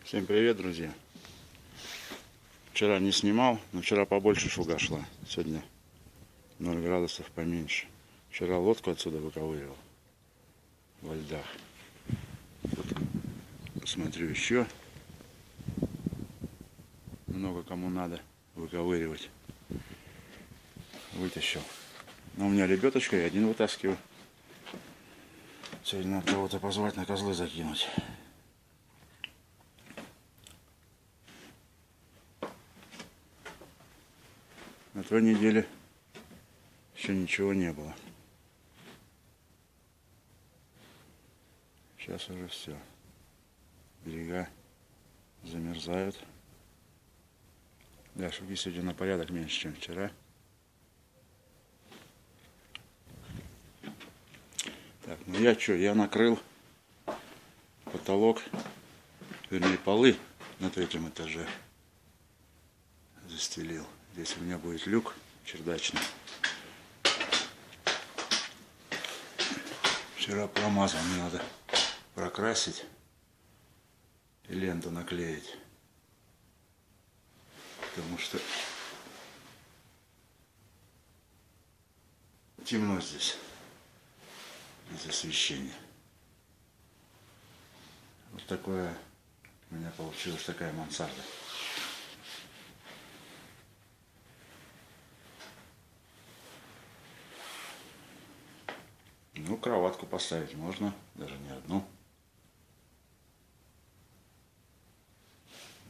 Всем привет, друзья! Вчера не снимал, но вчера побольше шуга шла. Сегодня 0 градусов поменьше. Вчера лодку отсюда выковыривал во льдах. Тут, посмотрю, еще много кому надо выковыривать. Вытащил. Но у меня лебедочка, и один вытаскиваю. Сегодня надо кого-то позвать на козлы закинуть. На той неделе еще ничего не было. Сейчас уже все. Берега замерзают. Да, шуги сегодня на порядок меньше, чем вчера. Так, ну я что, я накрыл потолок, вернее полы на 3-м этаже. Застелил. Здесь у меня будет люк чердачный. Вчера промазал, мне надо прокрасить и ленту наклеить. Потому что темно здесь из освещения. Вот такое у меня получилась такая мансарда. Ну, кроватку поставить можно, даже не одну.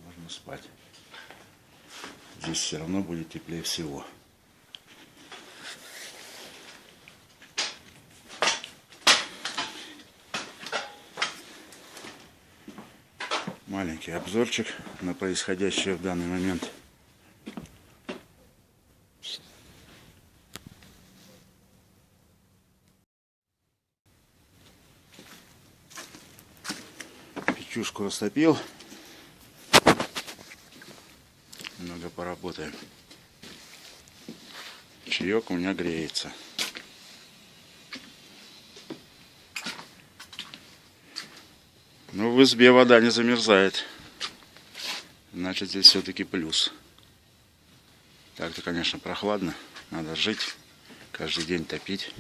Можно спать. Здесь все равно будет теплее всего. Маленький обзорчик на происходящее в данный момент. Печушку растопил. Немного поработаем. Чаек у меня греется. Но в избе вода не замерзает. Значит, здесь все-таки плюс. Так-то, конечно, прохладно. Надо жить. Каждый день топить.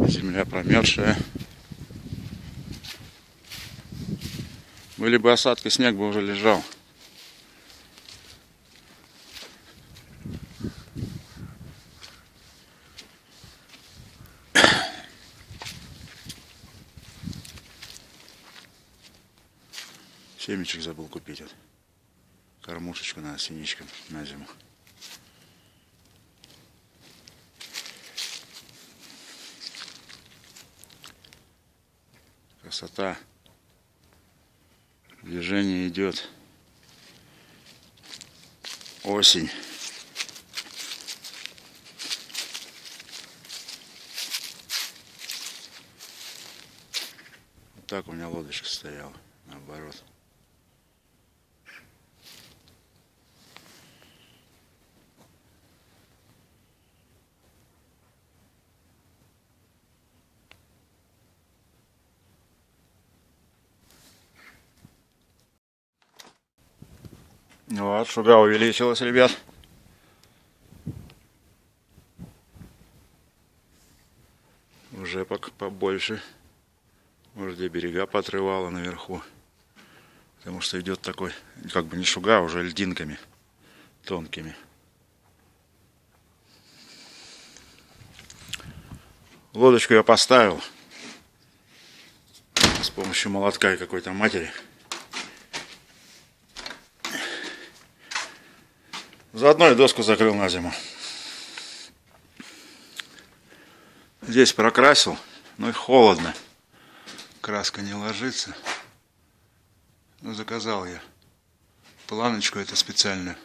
Земля промерзшая. Были бы осадки, снег бы уже лежал. Семечек забыл купить. Вот. Кормушечку надо синичкам на зиму. Красота. Движение идет. Осень. Вот так у меня лодочка стояла. Наоборот. Вот, шуга увеличилась, ребят. Уже побольше. Может, где берега поотрывало наверху. Потому что идет такой, как бы не шуга, а уже льдинками тонкими. Лодочку я поставил с помощью молотка и какой-то матери. Заодно и доску закрыл на зиму. Здесь прокрасил, но и холодно. Краска не ложится. Но заказал я планочку эту специальную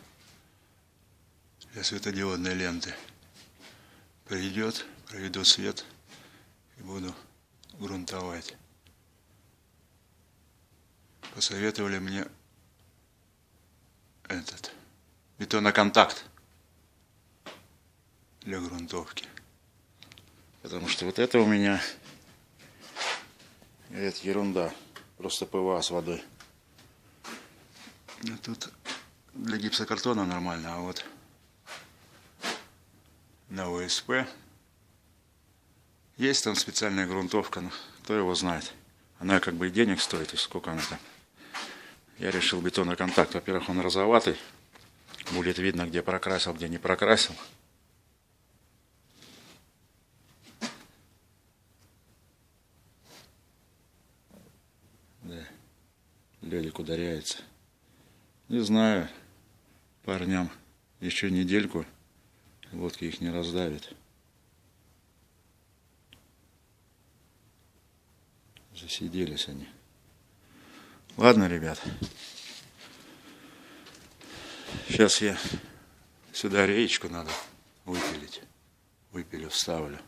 для светодиодной ленты. Придет, проведу свет и буду грунтовать. посоветовали мне этот бетоноконтакт для грунтовки. Потому что вот это у меня это ерунда. Просто ПВА с водой. А тут для гипсокартона нормально, а вот на ОСП есть там специальная грунтовка, но кто его знает. Она как бы и денег стоит, и сколько она там. Я решил бетоноконтакт. Во-первых, он розоватый. Будет видно, где прокрасил, где не прокрасил. Да. Ледик ударяется. Не знаю. Парням еще недельку лодки их не раздавит. Засиделись они. Ладно, ребят. Сейчас я сюда реечку надо выпилить. Выпилю, вставлю.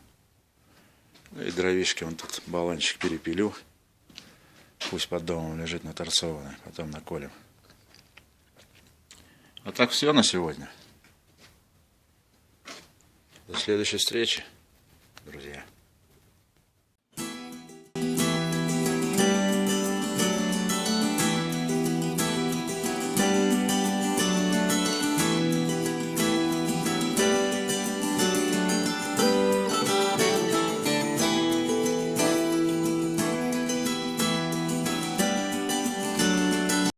И дровишки вон тут баллончик перепилю. Пусть под домом лежит наторцованный. Потом наколем. А так все на сегодня. До следующей встречи, друзья.